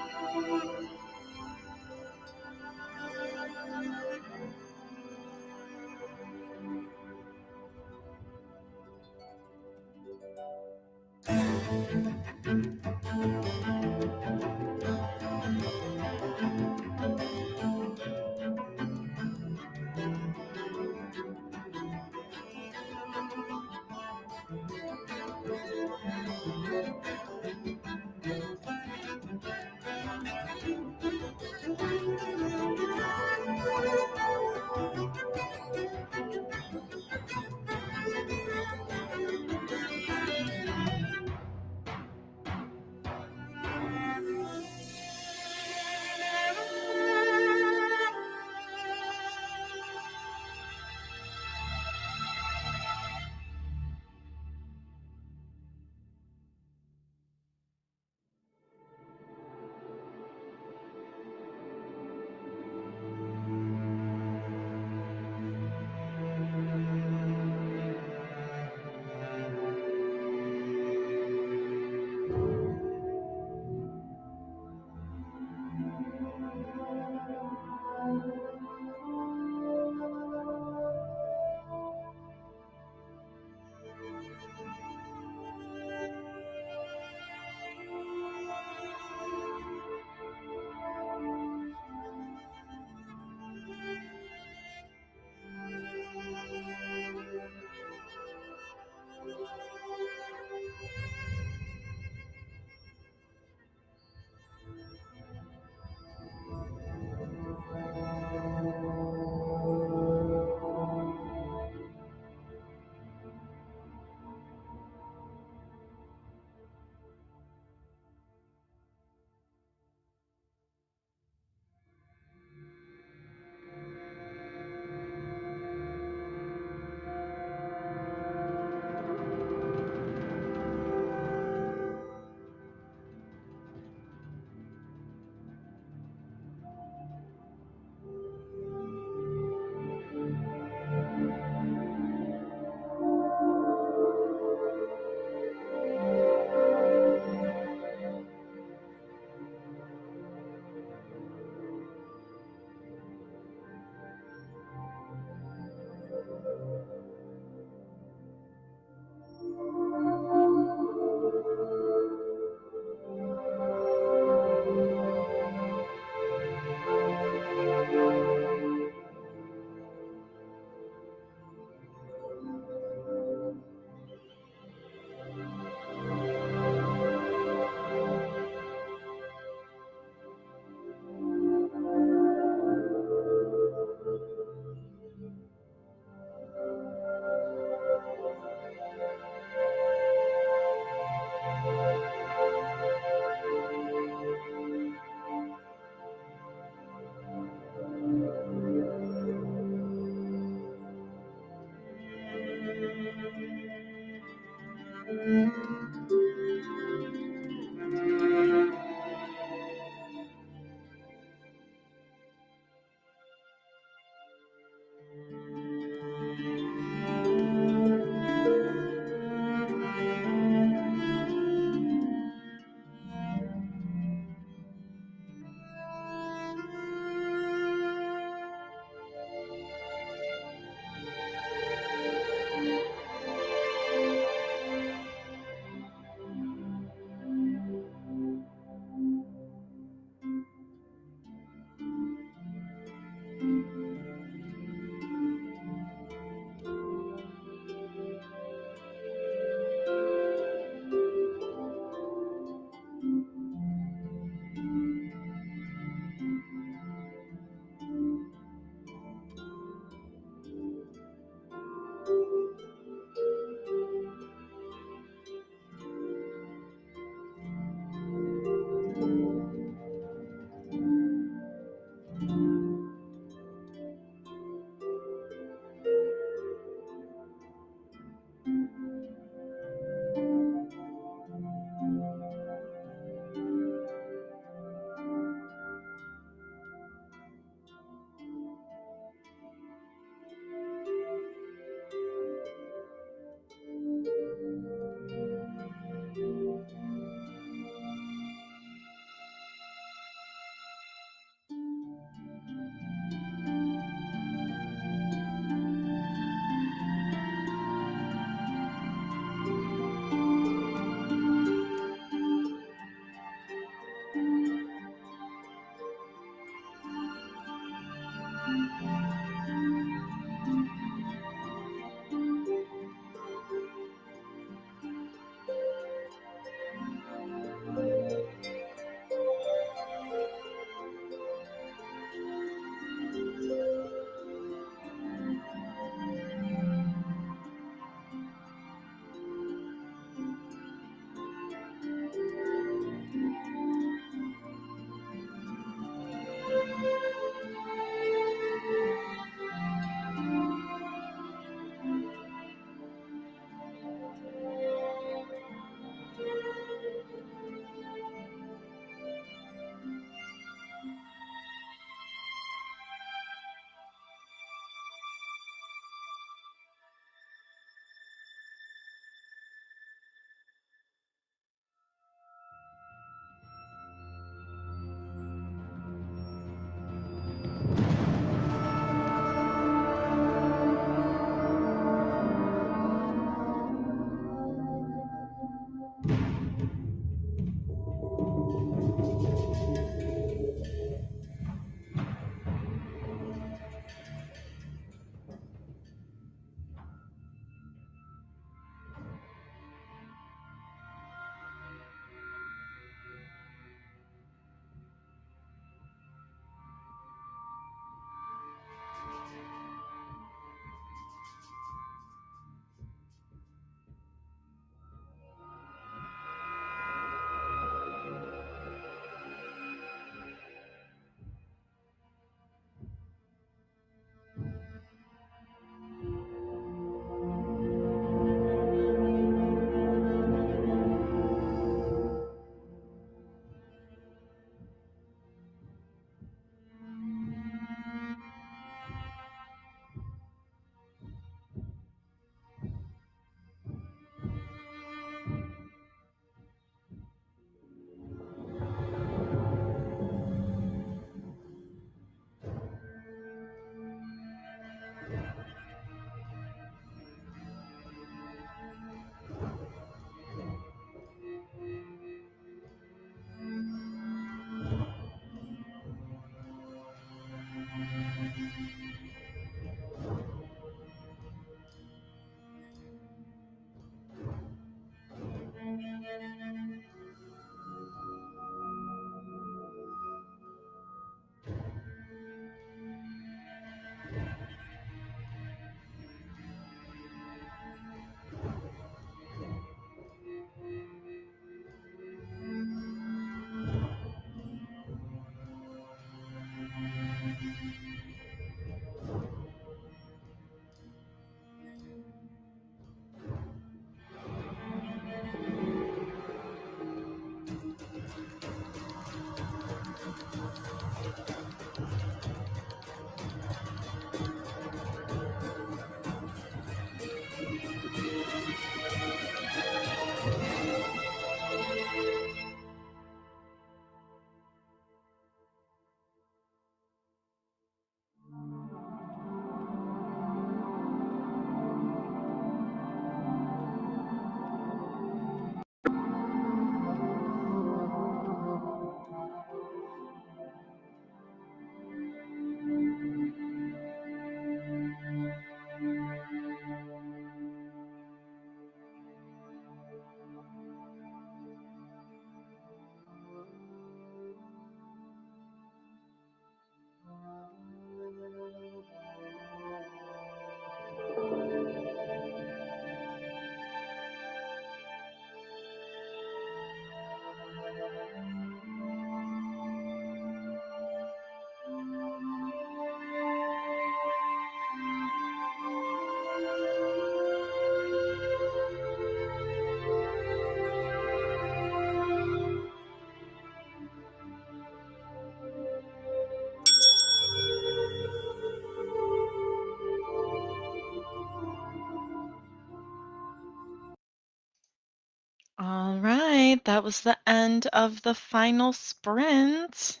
right, that was the end of the final sprint.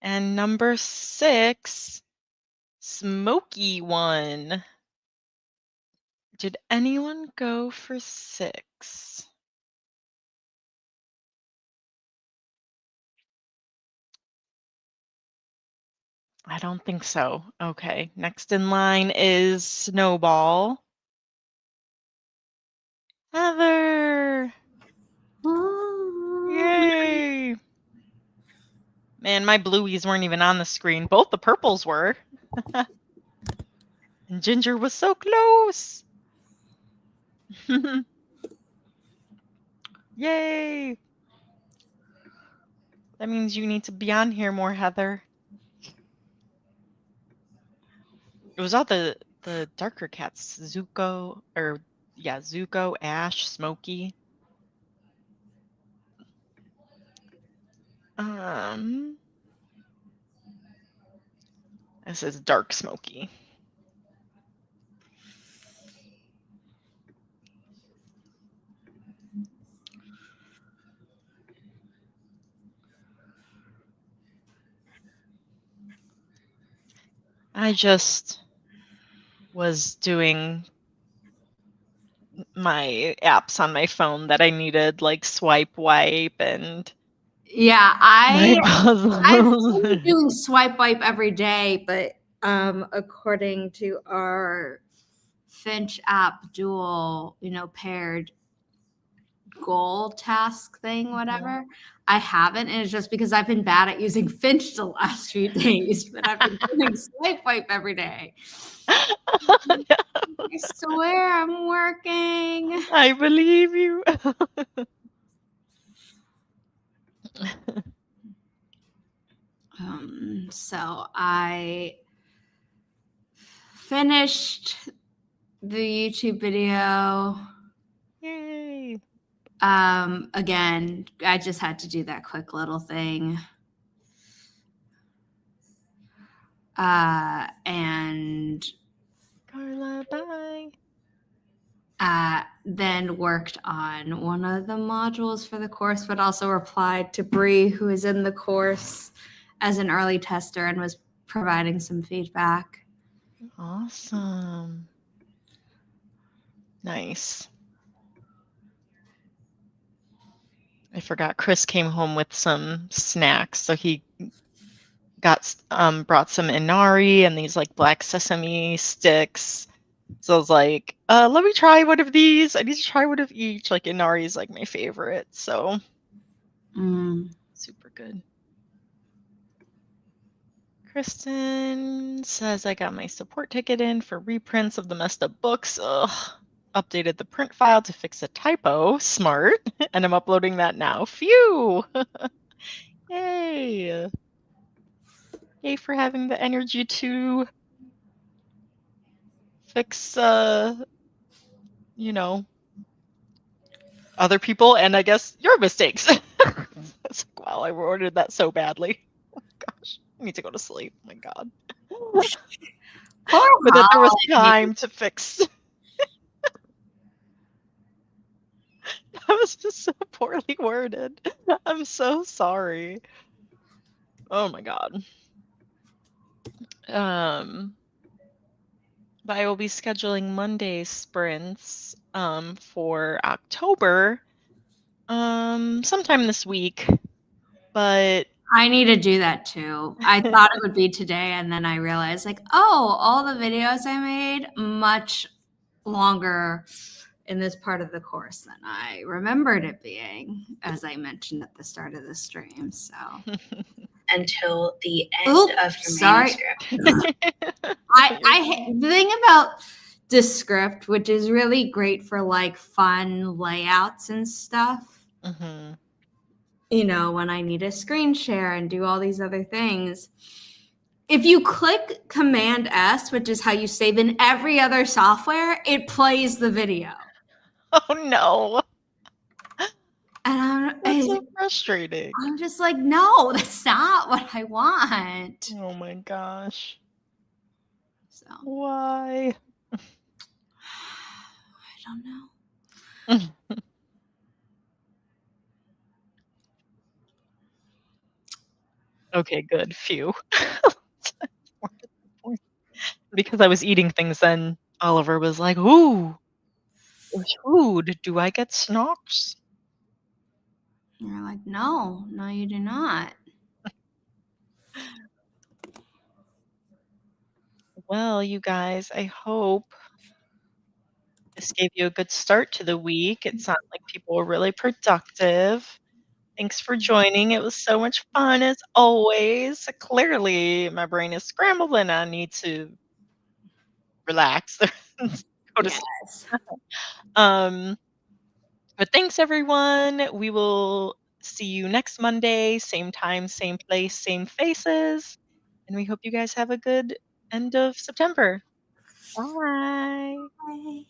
And number 6, Smokey won. Did anyone go for 6? I don't think so. Okay, next in line is Snowball. Heather! Yay! Man, my blueies weren't even on the screen. Both the purples were. And Ginger was so close. Yay! That means you need to be on here more, Heather. It was all the darker cats. Zuko, Zuko, Ash, Smokey. This is dark Smokey. I just was doing my apps on my phone that I needed, like swipe wipe and Yeah, my I've puzzles. been doing swipe wipe every day, but according to our Finch app dual, paired goal task thing, whatever, I haven't, and it's just because I've been bad at using Finch the last few days, but I've been doing swipe wipe every day. No. I swear I'm working. I believe you. So I finished the YouTube video. Yay. Again, I just had to do that quick little thing. And Carla, bye. then worked on one of the modules for the course, but also replied to Bree, who is in the course as an early tester and was providing some feedback. Awesome. Nice. I forgot Chris came home with some snacks, so he got brought some inari and these like black sesame sticks. So I was like, let me try one of these. I need to try one of each. Like inari is like my favorite, so super good. Kristen says I got my support ticket in for reprints of the messed up books. Ugh. Updated the print file to fix a typo. Smart. And I'm uploading that now. Phew. Yay. Yay for having the energy to fix other people and I guess your mistakes. It's like, wow, I ordered that so badly. Oh gosh, I need to go to sleep. Oh my god. But that there was time to fix. That was just so poorly worded. I'm so sorry. Oh my god. But I will be scheduling Monday sprints for October sometime this week. But I need to do that too. I thought it would be today, and then I realized, like, oh, all the videos I made much longer in this part of the course than I remembered it being, as I mentioned at the start of the stream. So until the end of your manuscript. The thing about Descript, which is really great for like fun layouts and stuff. Mm-hmm. When I need a screen share and do all these other things. If you click Command S, which is how you save in every other software, it plays the video. Oh no. And That's so frustrating. I'm just like, no, that's not what I want. Oh my gosh. So why? I don't know. Okay, good. Phew. Because I was eating things then, Oliver was like, "Ooh, there's food. Do I get snacks?" And you're like, no, you do not. Well, you guys, I hope this gave you a good start to the week. It sounded like people were really productive. Thanks for joining. It was so much fun as always. Clearly, my brain is scrambled and I need to relax. Go to sleep. Yes. Um, but thanks everyone. We will see you next Monday, same time, same place, same faces. And we hope you guys have a good end of September. Bye. Bye.